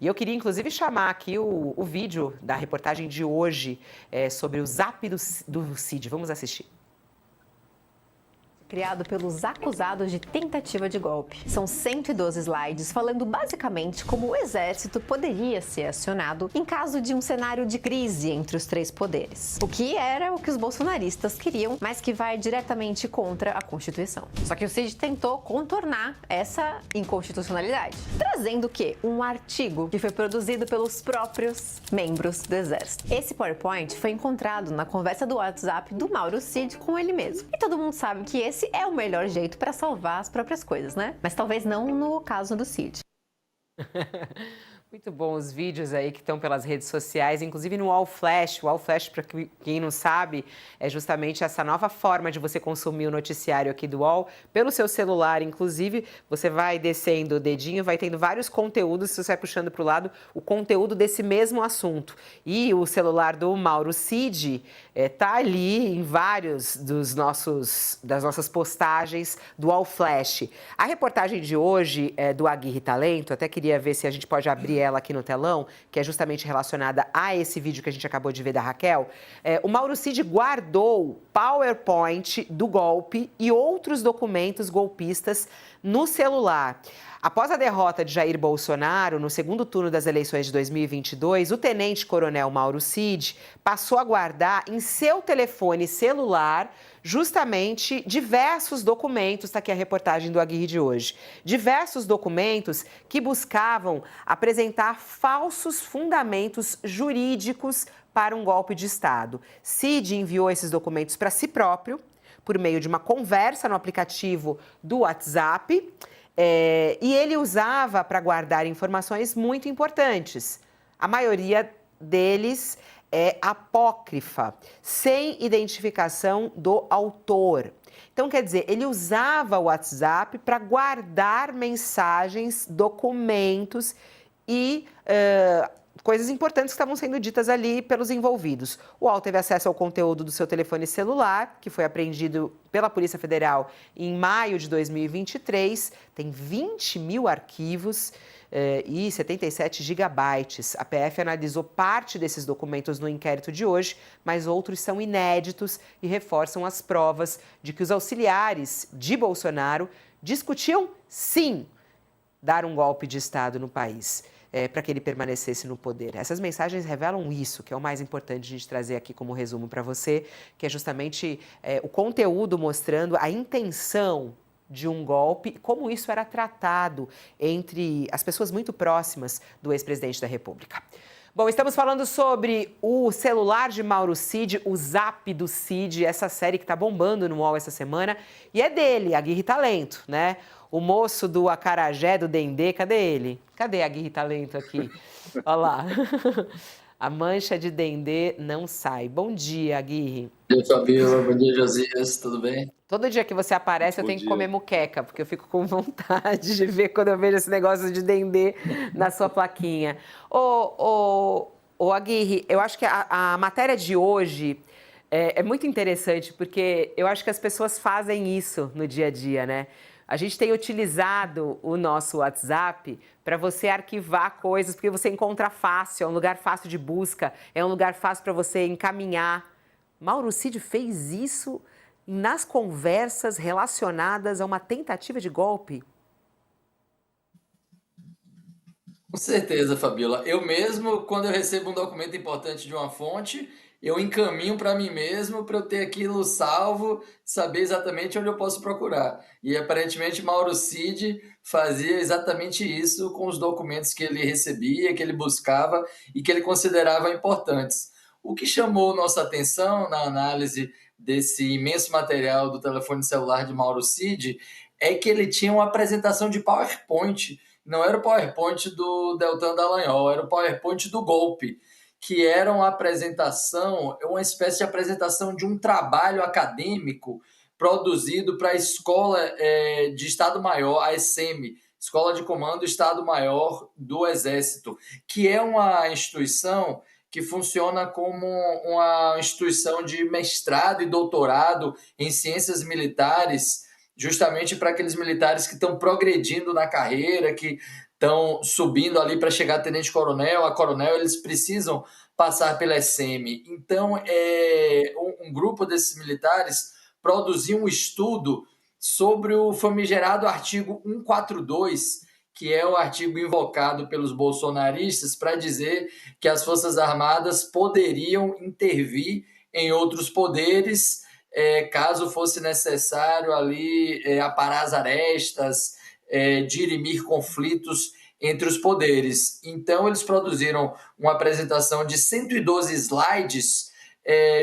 E eu queria, inclusive, chamar aqui o vídeo da reportagem de hoje sobre o Zap do Cid. Vamos assistir. Criado pelos acusados de tentativa de golpe. São 112 slides falando basicamente como o exército poderia ser acionado em caso de um cenário de crise entre os três poderes. O que era o que os bolsonaristas queriam, mas que vai diretamente contra a Constituição. Só que o Cid tentou contornar essa inconstitucionalidade, trazendo o quê? Um artigo que foi produzido pelos próprios membros do exército. Esse PowerPoint foi encontrado na conversa do WhatsApp do Mauro Cid com ele mesmo. E todo mundo sabe que esse é o melhor jeito para salvar as próprias coisas, né? Mas talvez não no caso do Cid. Muito bom os vídeos aí que estão pelas redes sociais, inclusive no All Flash. O All Flash, para quem não sabe, é justamente essa nova forma de você consumir o noticiário aqui do All pelo seu celular. Inclusive, você vai descendo o dedinho, vai tendo vários conteúdos, você vai puxando para o lado o conteúdo desse mesmo assunto. E o celular do Mauro Cid tá ali em vários das nossas postagens do All Flash. A reportagem de hoje é do Aguirre Talento, até queria ver se a gente pode abrir ela aqui no telão, que é justamente relacionada a esse vídeo que a gente acabou de ver da Raquel. O Mauro Cid guardou PowerPoint do golpe e outros documentos golpistas no celular. Após a derrota de Jair Bolsonaro no segundo turno das eleições de 2022, o tenente-coronel Mauro Cid passou a guardar em seu telefone celular justamente diversos documentos, está aqui a reportagem do Aguirre de hoje, diversos documentos que buscavam apresentar falsos fundamentos jurídicos para um golpe de Estado. Cid enviou esses documentos para si próprio, por meio de uma conversa no aplicativo do WhatsApp, e ele usava para guardar informações muito importantes. A maioria deles é apócrifa, sem identificação do autor. Então, quer dizer, ele usava o WhatsApp para guardar mensagens, documentos e coisas importantes que estavam sendo ditas ali pelos envolvidos. O UOL teve acesso ao conteúdo do seu telefone celular, que foi apreendido pela Polícia Federal em maio de 2023. Tem 20 mil arquivos e 77 gigabytes. A PF analisou parte desses documentos no inquérito de hoje, mas outros são inéditos e reforçam as provas de que os auxiliares de Bolsonaro discutiam, sim, dar um golpe de Estado no país. Para que ele permanecesse no poder. Essas mensagens revelam isso, que é o mais importante a gente trazer aqui como resumo para você, que é justamente o conteúdo mostrando a intenção de um golpe, como isso era tratado entre as pessoas muito próximas do ex-presidente da República. Bom, estamos falando sobre o celular de Mauro Cid, o Zap do Cid, essa série que está bombando no UOL essa semana, e é dele, Aguirre Talento, né? O moço do acarajé, do Dendê, cadê ele? Cadê Aguirre Talento aqui? Olha lá. A mancha de Dendê não sai. Bom dia, Aguirre. Bom dia, Fabíola. Bom dia, Josias. Tudo bem? Todo dia que você aparece, eu tenho que comer muqueca, porque eu fico com vontade de ver quando eu vejo esse negócio de Dendê na sua plaquinha. Ô Aguirre, eu acho que a matéria de hoje é muito interessante, porque eu acho que as pessoas fazem isso no dia a dia, né? A gente tem utilizado o nosso WhatsApp para você arquivar coisas, porque você encontra fácil, é um lugar fácil de busca, é um lugar fácil para você encaminhar. Mauro Cid fez isso nas conversas relacionadas a uma tentativa de golpe? Com certeza, Fabíola. Eu mesmo, quando eu recebo um documento importante de uma fonte, eu encaminho para mim mesmo para eu ter aquilo salvo, saber exatamente onde eu posso procurar. E aparentemente Mauro Cid fazia exatamente isso com os documentos que ele recebia, que ele buscava e que ele considerava importantes. O que chamou nossa atenção na análise desse imenso material do telefone celular de Mauro Cid é que ele tinha uma apresentação de PowerPoint. Não era o PowerPoint do Deltan Dallagnol, era o PowerPoint do golpe, que era uma apresentação, uma espécie de apresentação de um trabalho acadêmico produzido para a Escola de Estado-Maior, a ESEMI, Escola de Comando Estado-Maior do Exército, que é uma instituição que funciona como uma instituição de mestrado e doutorado em ciências militares, justamente para aqueles militares que estão progredindo na carreira, que estão subindo ali para chegar a tenente-coronel, a coronel, eles precisam passar pela SM. Então, um grupo desses militares produziu um estudo sobre o famigerado artigo 142, que é o artigo invocado pelos bolsonaristas para dizer que as Forças Armadas poderiam intervir em outros poderes, caso fosse necessário ali aparar as arestas, dirimir conflitos entre os poderes. Então, eles produziram uma apresentação de 112 slides,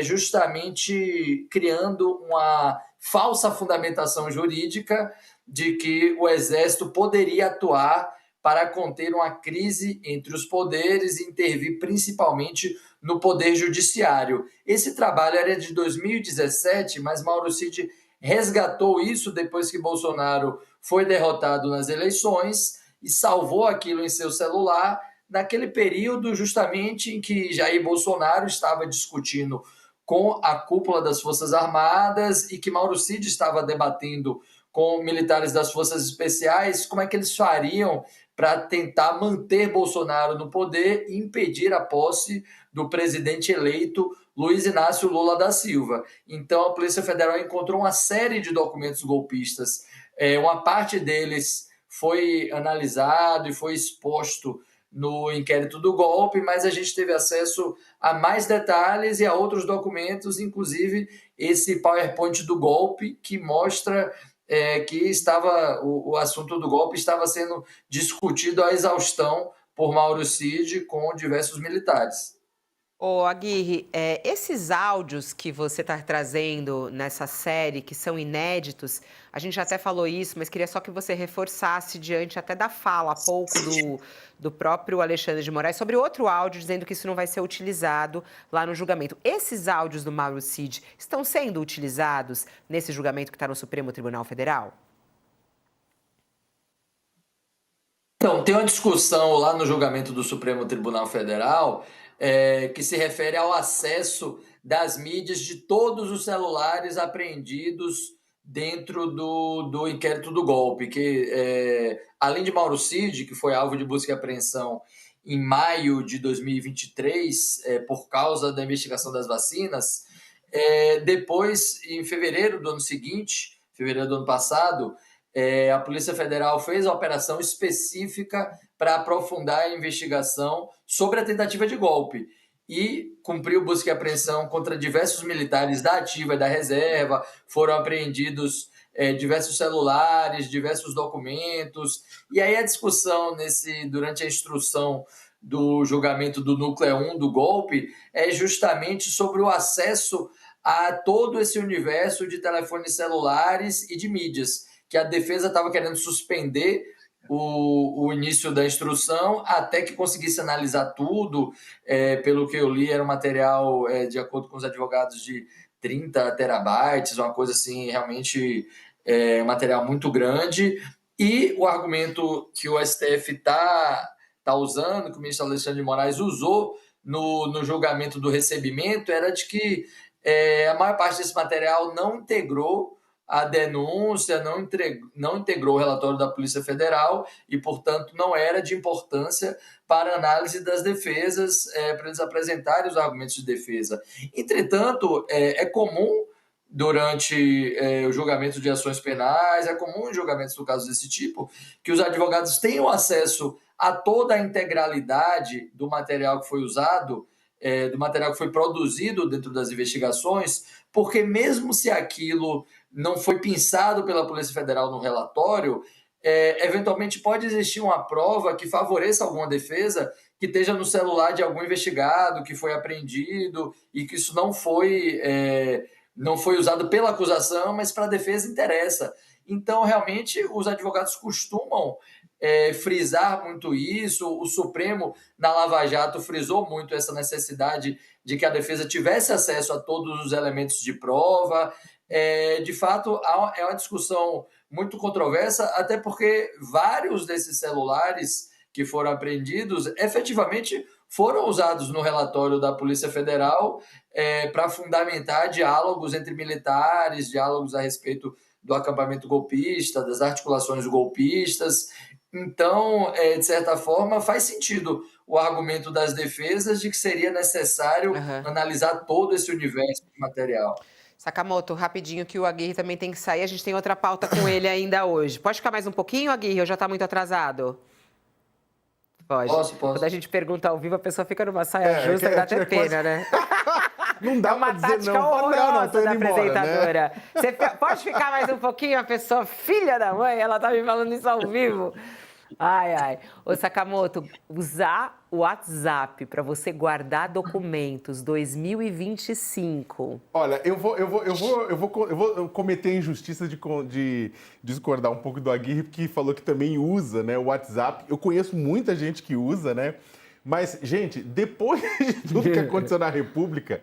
justamente criando uma falsa fundamentação jurídica de que o Exército poderia atuar para conter uma crise entre os poderes e intervir principalmente no Poder Judiciário. Esse trabalho era de 2017, mas Mauro Cid resgatou isso depois que Bolsonaro foi derrotado nas eleições e salvou aquilo em seu celular, naquele período justamente em que Jair Bolsonaro estava discutindo com a cúpula das Forças Armadas e que Mauro Cid estava debatendo com militares das Forças Especiais como é que eles fariam para tentar manter Bolsonaro no poder e impedir a posse do presidente eleito Luiz Inácio Lula da Silva. Então, a Polícia Federal encontrou uma série de documentos golpistas. Uma parte deles foi analisado e foi exposto no inquérito do golpe, mas a gente teve acesso a mais detalhes e a outros documentos, inclusive esse PowerPoint do golpe, que mostra que o assunto do golpe estava sendo discutido à exaustão por Mauro Cid com diversos militares. Ô, Aguirre, esses áudios que você está trazendo nessa série, que são inéditos, a gente até falou isso, mas queria só que você reforçasse diante até da fala há pouco do próprio Alexandre de Moraes sobre outro áudio dizendo que isso não vai ser utilizado lá no julgamento. Esses áudios do Mauro Cid estão sendo utilizados nesse julgamento que está no Supremo Tribunal Federal? Então, tem uma discussão lá no julgamento do Supremo Tribunal Federal que se refere ao acesso das mídias de todos os celulares apreendidos dentro do inquérito do golpe, que além de Mauro Cid, que foi alvo de busca e apreensão em maio de 2023, por causa da investigação das vacinas, depois, em fevereiro do ano seguinte, fevereiro do ano passado, a Polícia Federal fez a operação específica para aprofundar a investigação sobre a tentativa de golpe e cumpriu busca e apreensão contra diversos militares da ativa e da reserva, foram apreendidos diversos celulares, diversos documentos, e aí a discussão durante a instrução do julgamento do núcleo 1 do golpe é justamente sobre o acesso a todo esse universo de telefones celulares e de mídias, que a defesa estava querendo suspender o início da instrução até que conseguisse analisar tudo. Pelo que eu li, era um material, de acordo com os advogados, de 30 terabytes, uma coisa assim, realmente um material muito grande. E o argumento que o STF está usando, que o ministro Alexandre de Moraes usou no julgamento do recebimento, era de que a maior parte desse material não integrou a denúncia, não integrou o relatório da Polícia Federal e, portanto, não era de importância para a análise das defesas, para eles apresentarem os argumentos de defesa. Entretanto, é comum durante o julgamento de ações penais, é comum em julgamentos do caso desse tipo, que os advogados tenham acesso a toda a integralidade do material que foi usado, do material que foi produzido dentro das investigações, porque mesmo se aquilo não foi pensado pela Polícia Federal no relatório, eventualmente pode existir uma prova que favoreça alguma defesa que esteja no celular de algum investigado, que foi apreendido e que isso não foi usado pela acusação, mas para a defesa interessa. Então, realmente, os advogados costumam frisar muito isso. O Supremo, na Lava Jato, frisou muito essa necessidade de que a defesa tivesse acesso a todos os elementos de prova. De fato, é uma discussão muito controversa, até porque vários desses celulares que foram apreendidos efetivamente foram usados no relatório da Polícia Federal para fundamentar diálogos entre militares, diálogos a respeito do acampamento golpista, das articulações golpistas. Então, de certa forma, faz sentido o argumento das defesas de que seria necessário Aham. analisar todo esse universo material. Sakamoto, rapidinho que o Aguirre também tem que sair, a gente tem outra pauta com ele ainda hoje. Pode ficar mais um pouquinho, Aguirre, ou já está muito atrasado? Pode. Posso, Quando a posso. gente pergunta ao vivo, a pessoa fica numa saia É, justa é e dá que- até é quase- pena, né? Não dá É uma pra dizer tática não. Fala, horrorosa tô indo da embora, né? apresentadora. Pode ficar mais um pouquinho, a pessoa, filha da mãe, ela tá me falando isso ao vivo. Ai, ai. Ô, Sakamoto, usar o WhatsApp para você guardar documentos 2025. Olha, eu vou cometer a injustiça de discordar um pouco do Aguirre, porque falou que também usa, né, o WhatsApp. Eu conheço muita gente que usa, né? Mas, gente, depois de tudo que aconteceu na República,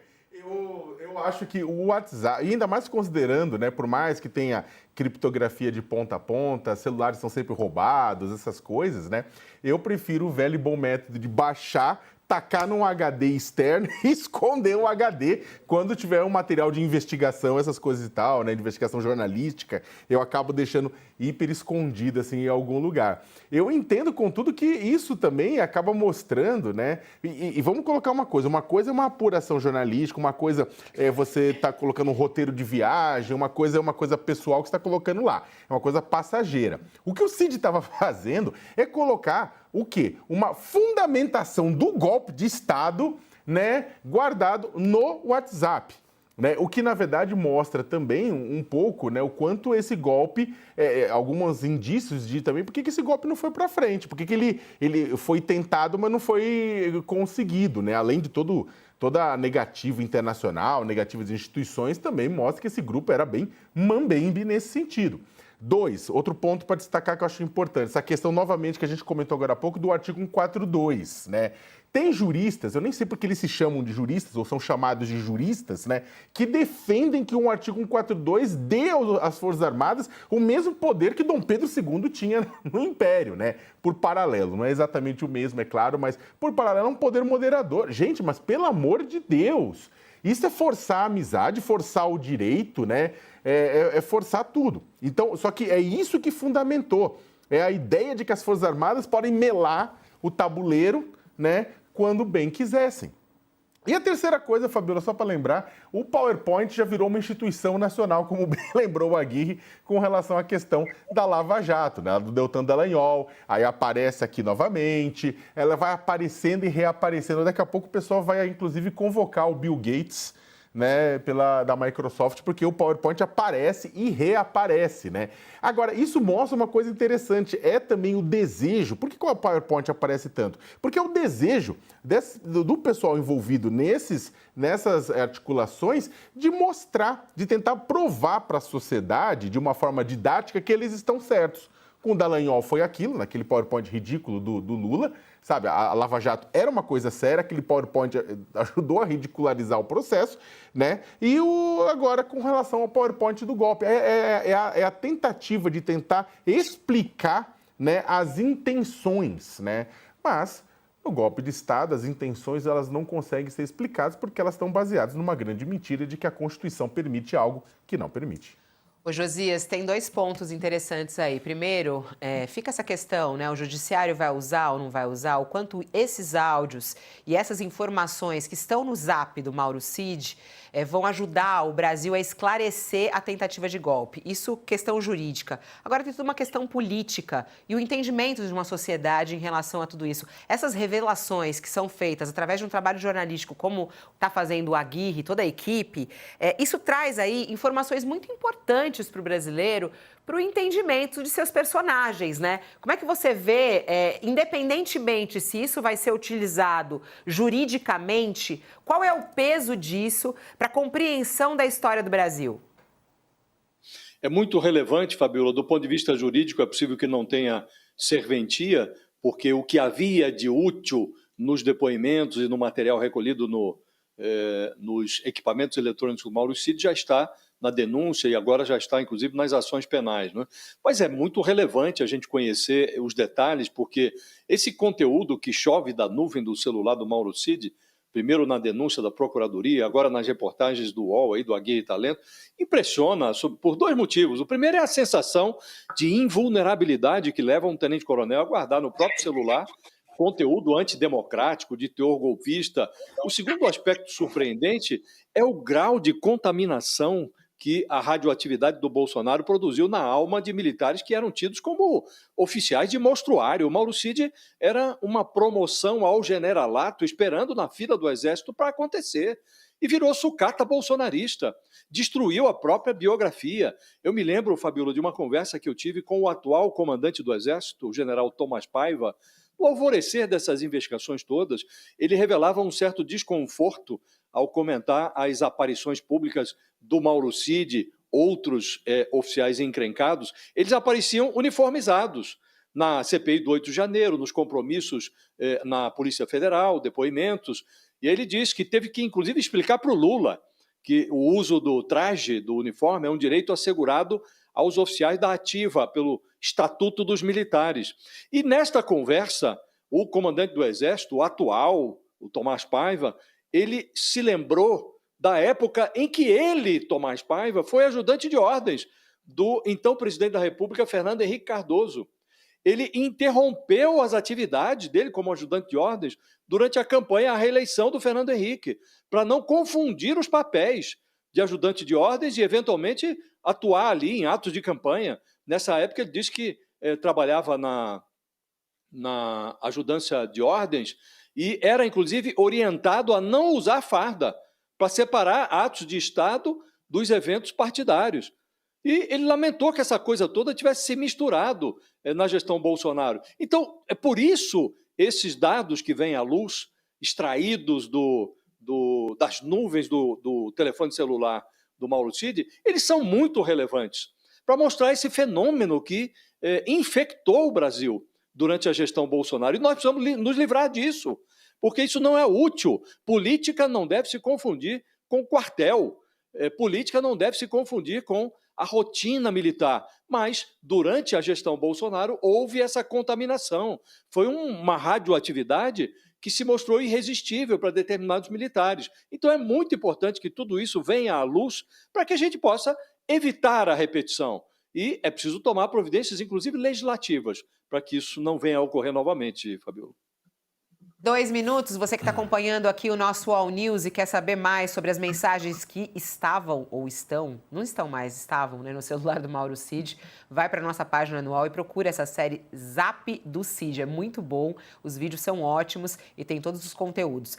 eu acho que o WhatsApp, e ainda mais considerando, né, por mais que tenha criptografia de ponta a ponta, celulares são sempre roubados, essas coisas, né? Eu prefiro o velho e bom método de baixar, tacar num HD externo e esconder o HD quando tiver um material de investigação, essas coisas e tal, né, de investigação jornalística, eu acabo deixando hiper escondido, assim, em algum lugar. Eu entendo, contudo, que isso também acaba mostrando, né, e vamos colocar uma coisa é uma apuração jornalística, uma coisa é você tá colocando um roteiro de viagem, uma coisa é uma coisa pessoal que você está colocando lá, é uma coisa passageira. O que o Cid estava fazendo é colocar o quê? Uma fundamentação do golpe de Estado, né, guardado no WhatsApp. Né? O que, na verdade, mostra também um pouco, né, o quanto esse golpe, alguns indícios de também, por que esse golpe não foi para frente, por que ele foi tentado, mas não foi conseguido, né? Além de toda a negativa internacional, negativa das instituições, também mostra que esse grupo era bem mambembe nesse sentido. 2, outro ponto para destacar que eu acho importante, essa questão novamente que a gente comentou agora há pouco do artigo 142, né? Tem juristas, eu nem sei porque eles se chamam de juristas ou são chamados de juristas, né, que defendem que o artigo 142 dê às Forças Armadas o mesmo poder que Dom Pedro II tinha no Império, né? Por paralelo, não é exatamente o mesmo, é claro, mas por paralelo é um poder moderador. Gente, mas pelo amor de Deus, isso é forçar a amizade, forçar o direito, né? É forçar tudo. Então, só que é isso que fundamentou. É a ideia de que as Forças Armadas podem melar o tabuleiro, né, quando bem quisessem. E a terceira coisa, Fabiola, só para lembrar, o PowerPoint já virou uma instituição nacional, como bem lembrou o Aguirre, com relação à questão da Lava Jato, né, do Deltan Dallagnol, aí aparece aqui novamente, ela vai aparecendo e reaparecendo. Daqui a pouco o pessoal vai, inclusive, convocar o Bill Gates, né, da Microsoft, porque o PowerPoint aparece e reaparece, né? Agora, isso mostra uma coisa interessante, é também o desejo. Por que o PowerPoint aparece tanto? Porque é o desejo do pessoal envolvido nessas articulações de mostrar, de tentar provar para a sociedade, de uma forma didática, que eles estão certos. Com o Dallagnol foi aquilo, naquele PowerPoint ridículo do Lula, sabe? A Lava Jato era uma coisa séria, aquele PowerPoint ajudou a ridicularizar o processo, né? E agora, com relação ao PowerPoint do golpe, é a tentativa de tentar explicar, né, as intenções, né? Mas no golpe de Estado, as intenções elas não conseguem ser explicadas porque elas estão baseadas numa grande mentira de que a Constituição permite algo que não permite. Ô, Josias, tem 2 pontos interessantes aí. Primeiro, fica essa questão, né? O judiciário vai usar ou não vai usar? O quanto esses áudios e essas informações que estão no zap do Mauro Cid vão ajudar o Brasil a esclarecer a tentativa de golpe. Isso, questão jurídica. Agora tem toda uma questão política e o entendimento de uma sociedade em relação a tudo isso. Essas revelações que são feitas através de um trabalho jornalístico, como está fazendo o Aguirre e toda a equipe, isso traz aí informações muito importantes para o brasileiro, para o entendimento de seus personagens, né? Como é que você vê, independentemente se isso vai ser utilizado juridicamente, qual é o peso disso para a compreensão da história do Brasil? É muito relevante, Fabiola, do ponto de vista jurídico, é possível que não tenha serventia, porque o que havia de útil nos depoimentos e no material recolhido nos equipamentos eletrônicos do Mauro Cid já está na denúncia e agora já está, inclusive, nas ações penais, né? Mas é muito relevante a gente conhecer os detalhes, porque esse conteúdo que chove da nuvem do celular do Mauro Cid primeiro na denúncia da Procuradoria, agora nas reportagens do UOL, aí, do Aguirre Talento, impressiona por dois motivos. O primeiro é a sensação de invulnerabilidade que leva um tenente-coronel a guardar no próprio celular conteúdo antidemocrático, de teor golpista. O segundo aspecto surpreendente é o grau de contaminação que a radioatividade do Bolsonaro produziu na alma de militares que eram tidos como oficiais de monstruário. O Mauro Cid era uma promoção ao generalato, esperando na fila do Exército para acontecer. E virou sucata bolsonarista, destruiu a própria biografia. Eu me lembro, Fabíola, de uma conversa que eu tive com o atual comandante do Exército, o general Tomás Paiva. No alvorecer dessas investigações todas, ele revelava um certo desconforto ao comentar as aparições públicas do Mauro Cid, outros oficiais encrencados. Eles apareciam uniformizados na CPI do 8 de janeiro, nos compromissos na Polícia Federal, depoimentos. E ele disse que teve que, inclusive, explicar para o Lula que o uso do traje, do uniforme, é um direito assegurado aos oficiais da ativa pelo Estatuto dos Militares. E nesta conversa, o comandante do Exército, o atual, o Tomás Paiva, ele se lembrou da época em que ele, Tomás Paiva, foi ajudante de ordens do então presidente da República, Fernando Henrique Cardoso. Ele interrompeu as atividades dele como ajudante de ordens durante a campanha à reeleição do Fernando Henrique, para não confundir os papéis de ajudante de ordens e, eventualmente, atuar ali em atos de campanha. Nessa época, ele disse que trabalhava na ajudância de ordens e era, inclusive, orientado a não usar farda para separar atos de Estado dos eventos partidários. E ele lamentou que essa coisa toda tivesse se misturado na gestão Bolsonaro. Então, é por isso esses dados que vêm à luz, extraídos das nuvens do telefone celular do Mauro Cid, eles são muito relevantes para mostrar esse fenômeno que infectou o Brasil durante a gestão Bolsonaro. E nós precisamos nos livrar disso, porque isso não é útil. Política não deve se confundir com quartel. Política não deve se confundir com a rotina militar. Mas, durante a gestão Bolsonaro, houve essa contaminação. Foi uma radioatividade que se mostrou irresistível para determinados militares. Então, é muito importante que tudo isso venha à luz para que a gente possa evitar a repetição. E é preciso tomar providências, inclusive legislativas, para que isso não venha a ocorrer novamente, Fabiola. 2 minutos, você que está acompanhando aqui o nosso All News e quer saber mais sobre as mensagens que estavam ou estão, não estão mais, estavam, né, no celular do Mauro Cid, vai para a nossa página no UOL e procura essa série Zap do Cid. É muito bom, os vídeos são ótimos e tem todos os conteúdos.